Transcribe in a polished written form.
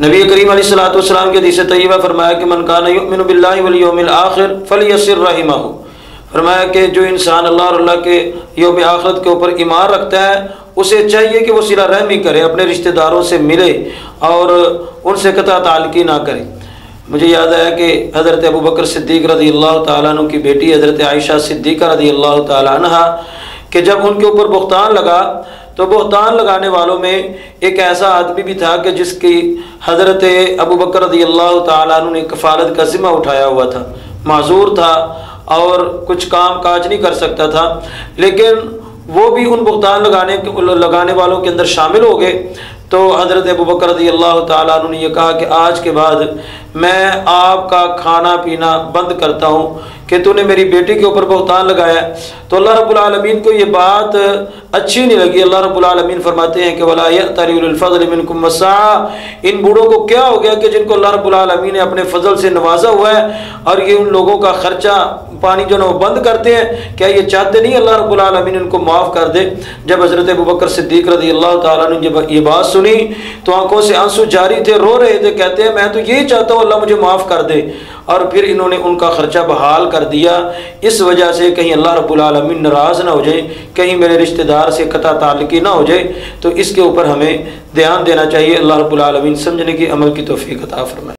नबी करीम अलैहिस्सलातु वस्सलाम के हदीस तय्यबा फरमाया कि मन कान युमिनु बिल्लाहि वल यौमिल आखिर फलयसिर रहिमहु। फरमाया कि जो इंसान अल्लाह और अल्लाह के यौम आखिरत के ऊपर ईमान रखता है उसे चाहिए कि वो सिला रहमी करे, अपने रिश्तेदारों से मिले और उनसे कता ताल्लुकी ना करे। मुझे याद आया कि हज़रत अबू बकर सिद्दीक़ रज़ी अल्लाह तआला अन्हु की बेटी हज़रत आयशा सिद्दीक़ा रज़ी अल्लाह तआला अन्हा कि जब उनके ऊपर बुहतान लगा तो बुहतान लगाने वालों में एक ऐसा आदमी भी था कि जिसकी हज़रत अबू बकर रज़ी अल्लाह तआला अन्हु ने कफ़ालत का ज़िम्मा उठाया हुआ था, माज़ूर था और कुछ काम काज नहीं कर सकता था, लेकिन वो भी उन बुहतान लगाने वालों के अंदर शामिल हो गए। तो हज़रत अबू बकर रज़ी अल्लाह तआला अन्हु ने यह कहा कि आज के बाद मैं आपका खाना पीना बंद करता हूँ कि तूने मेरी बेटी के ऊपर बुहतान लगाया। तो अल्लाह रब्बुल आलमीन को ये बात अच्छी नहीं लगी। अल्लाह रब्बुल आलमीन फरमाते हैं कि वला यअतरि उलुल फ़ज़्ल मिनकुम वस्सअ, इन बूढ़ों को क्या हो गया कि जिनको अल्लाह रब्बुल आलमीन ने अपने फजल से नवाजा हुआ है और ये उन लोगों का खर्चा पानी जो ना वो बंद करते हैं, क्या ये चाहते नहीं अल्लाह रब्बुल आलमीन इनको माफ़ कर दे। जब हज़रत अबू बकर सिद्दीक़ रज़ी अल्लाह तआला अन्हु ने जब ये बात सुनी तो आंखों से आंसू जारी थे, रो रहे थे, कहते हैं मैं तो यही चाहता हूँ अल्लाह मुझे माफ़ कर दे। और फिर इन्होंने उनका ख़र्चा बहाल कर दिया। इस वजह से कहीं अल्लाह रब्बुल आलमीन नाराज़ ना हो जाए, कहीं मेरे रिश्तेदार से कता ताल्लुकी ना हो जाए, तो इसके ऊपर हमें ध्यान देना चाहिए। अल्लाह रब्बुल आलमीन समझने की अमल की तौफ़ीक़ अता फ़रमाए।